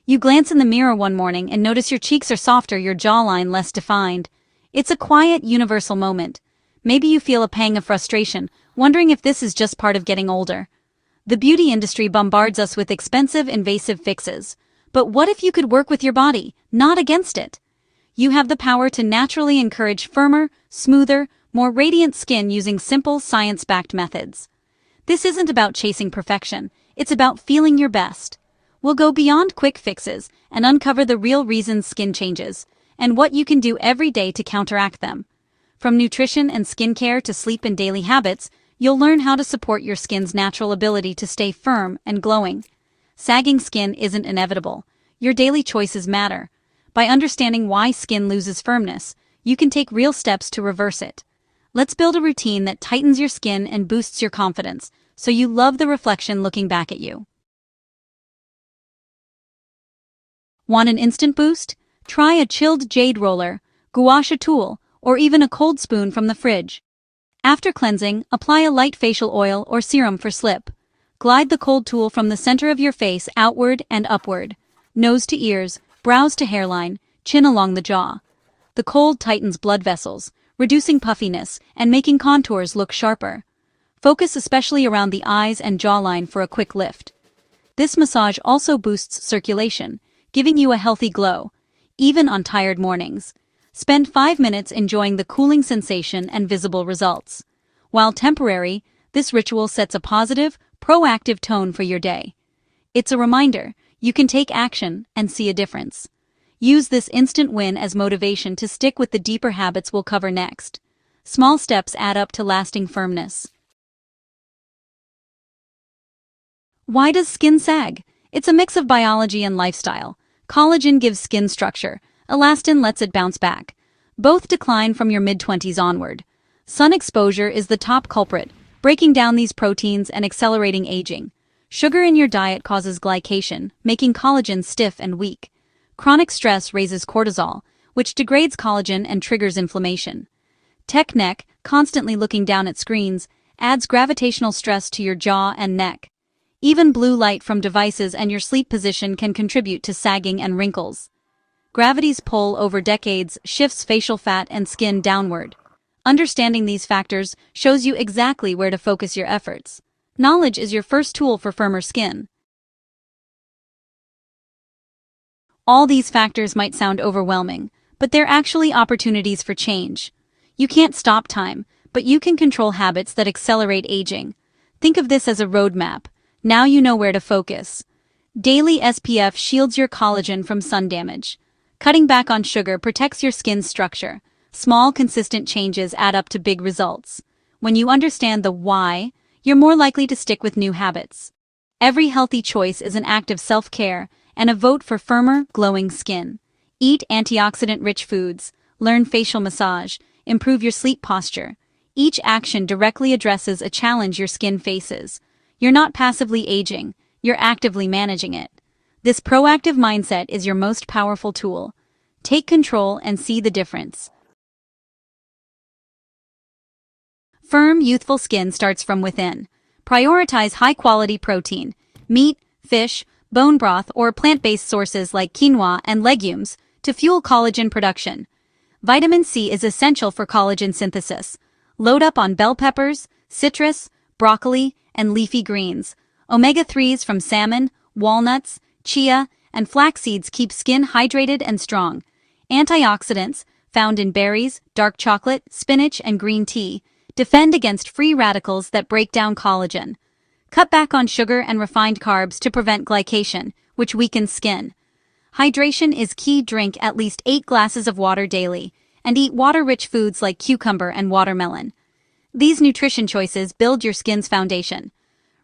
You glance in the mirror one morning and notice your cheeks are softer, your jawline less defined. It's a quiet, universal moment. Maybe you feel a pang of frustration, wondering if this is just part of getting older. The beauty industry bombards us with expensive, invasive fixes. But what if you could work with your body, not against it? You have the power to naturally encourage firmer, smoother, more radiant skin using simple, science-backed methods. This isn't about chasing perfection, it's about feeling your best. We'll go beyond quick fixes and uncover the real reasons skin changes, and what you can do every day to counteract them. From nutrition and skincare to sleep and daily habits, you'll learn how to support your skin's natural ability to stay firm and glowing. Sagging skin isn't inevitable. Your daily choices matter. By understanding why skin loses firmness, you can take real steps to reverse it. Let's build a routine that tightens your skin and boosts your confidence, so you love the reflection looking back at you. Want an instant boost? Try a chilled jade roller, gua sha tool, or even a cold spoon from the fridge. After cleansing, apply a light facial oil or serum for slip. Glide the cold tool from the center of your face outward and upward, nose to ears, brows to hairline, chin along the jaw. The cold tightens blood vessels, reducing puffiness and making contours look sharper. Focus especially around the eyes and jawline for a quick lift. This massage also boosts circulation, giving you a healthy glow, even on tired mornings. Spend 5 minutes enjoying the cooling sensation and visible results. While temporary, this ritual sets a positive, proactive tone for your day. It's a reminder, you can take action and see a difference. Use this instant win as motivation to stick with the deeper habits we'll cover next. Small steps add up to lasting firmness. Why does skin sag? It's a mix of biology and lifestyle. Collagen gives skin structure, elastin lets it bounce back. Both decline from your mid-20s onward. Sun exposure is the top culprit, breaking down these proteins and accelerating aging. Sugar in your diet causes glycation, making collagen stiff and weak. Chronic stress raises cortisol, which degrades collagen and triggers inflammation. Tech neck, constantly looking down at screens, adds gravitational stress to your jaw and neck. Even blue light from devices and your sleep position can contribute to sagging and wrinkles. Gravity's pull over decades shifts facial fat and skin downward. Understanding these factors shows you exactly where to focus your efforts. Knowledge is your first tool for firmer skin. All these factors might sound overwhelming, but they're actually opportunities for change. You can't stop time, but you can control habits that accelerate aging. Think of this as a roadmap. Now you know where to focus. Daily SPF shields your collagen from sun damage. Cutting back on sugar protects your skin's structure. Small, consistent changes add up to big results. When you understand the why, you're more likely to stick with new habits. Every healthy choice is an act of self-care and a vote for firmer, glowing skin. Eat antioxidant-rich foods, learn facial massage, improve your sleep posture. Each action directly addresses a challenge your skin faces. You're not passively aging, you're actively managing it. This proactive mindset is your most powerful tool. Take control and see the difference. Firm, youthful skin starts from within. Prioritize high-quality protein, meat, fish, bone broth, or plant-based sources like quinoa and legumes to fuel collagen production. Vitamin C is essential for collagen synthesis. Load up on bell peppers, citrus, broccoli, and leafy greens. Omega-3s from salmon, walnuts, chia, and flax seeds keep skin hydrated and strong. Antioxidants, found in berries, dark chocolate, spinach, and green tea, defend against free radicals that break down collagen. Cut back on sugar and refined carbs to prevent glycation, which weakens skin. Hydration is key. Drink at least 8 glasses of water daily, and eat water-rich foods like cucumber and watermelon. These nutrition choices build your skin's foundation.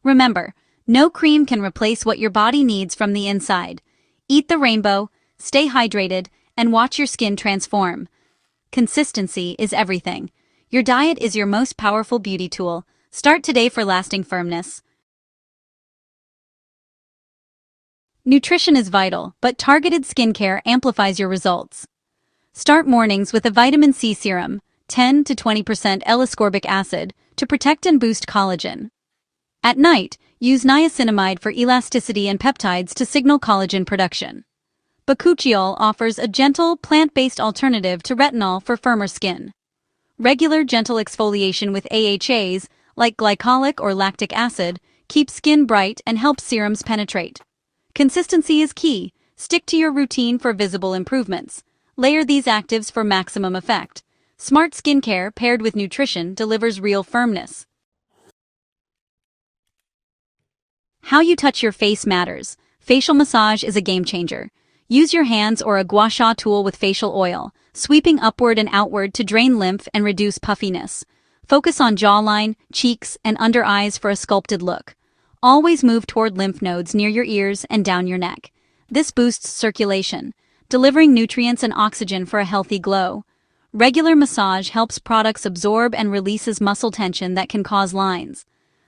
Remember, no cream can replace what your body needs from the inside. Eat the rainbow, stay hydrated, and watch your skin transform. Consistency is everything. Your diet is your most powerful beauty tool. Start today for lasting firmness. Nutrition is vital, but targeted skincare amplifies your results. Start mornings with a vitamin C serum, 10 to 20% L-ascorbic acid, to protect and boost collagen. At night, use niacinamide for elasticity and peptides to signal collagen production. Bakuchiol offers a gentle, plant-based alternative to retinol for firmer skin. Regular gentle exfoliation with AHAs, like glycolic or lactic acid, keeps skin bright and helps serums penetrate. Consistency is key. Stick to your routine for visible improvements. Layer these actives for maximum effect. Smart skincare paired with nutrition delivers real firmness. How you touch your face matters. Facial massage is a game changer. Use your hands or a gua sha tool with facial oil, sweeping upward and outward to drain lymph and reduce puffiness. Focus on jawline, cheeks, and under eyes for a sculpted look. Always move toward lymph nodes near your ears and down your neck. This boosts circulation, delivering nutrients and oxygen for a healthy glow. Regular massage helps products absorb and releases muscle tension that can cause lines.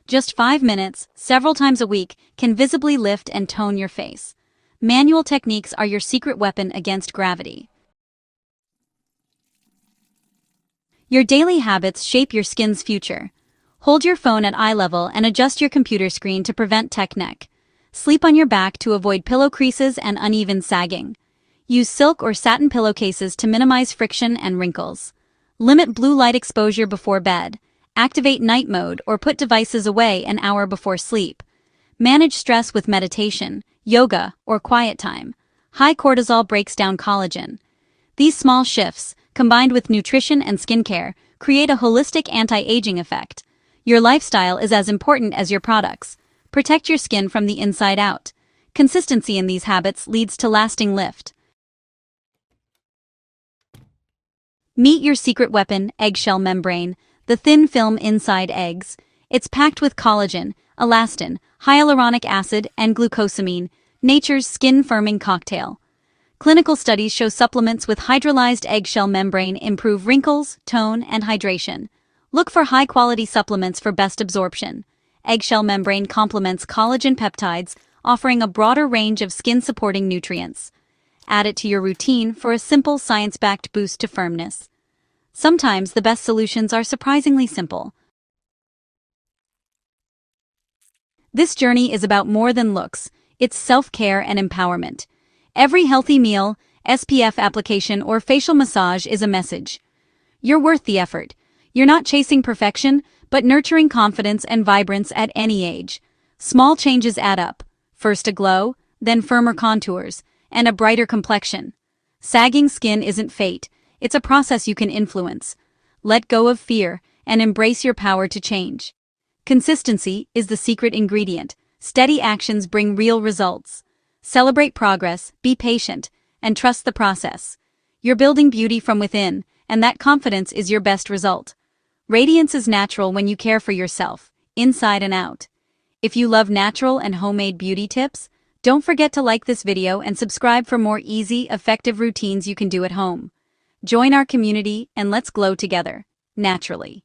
Just 5 minutes, several times a week, can visibly lift and tone your face. Manual techniques are your secret weapon against gravity. Your daily habits shape your skin's future. Hold your phone at eye level and adjust your computer screen to prevent tech neck. Sleep on your back to avoid pillow creases and uneven sagging. Use silk or satin pillowcases to minimize friction and wrinkles. Limit blue light exposure before bed. Activate night mode or put devices away an hour before sleep. Manage stress with meditation, yoga, or quiet time. High cortisol breaks down collagen. These small shifts, combined with nutrition and skincare, create a holistic anti-aging effect. Your lifestyle is as important as your products. Protect your skin from the inside out. Consistency in these habits leads to lasting lift. Meet your secret weapon, eggshell membrane, the thin film inside eggs. It's packed with collagen, elastin, hyaluronic acid, and glucosamine, nature's skin-firming cocktail. Clinical studies show supplements with hydrolyzed eggshell membrane improve wrinkles, tone, and hydration. Look for high-quality supplements for best absorption. Eggshell membrane complements collagen peptides, offering a broader range of skin-supporting nutrients. Add it to your routine for a simple science-backed boost to firmness. Sometimes the best solutions are surprisingly simple. This journey is about more than looks. It's self-care and empowerment. Every healthy meal, SPF application, or facial massage is a message. You're worth the effort. You're not chasing perfection, but nurturing confidence and vibrance at any age. Small changes add up. First a glow, then firmer contours, and a brighter complexion. Sagging skin isn't fate. It's a process you can influence. Let go of fear and embrace your power to change. Consistency is the secret ingredient. Steady actions bring real results. Celebrate progress, be patient, and trust the process. You're building beauty from within, and that confidence is your best result. Radiance is natural when you care for yourself, inside and out. If you love natural and homemade beauty tips, don't forget to like this video and subscribe for more easy, effective routines you can do at home. Join our community and let's glow together, naturally.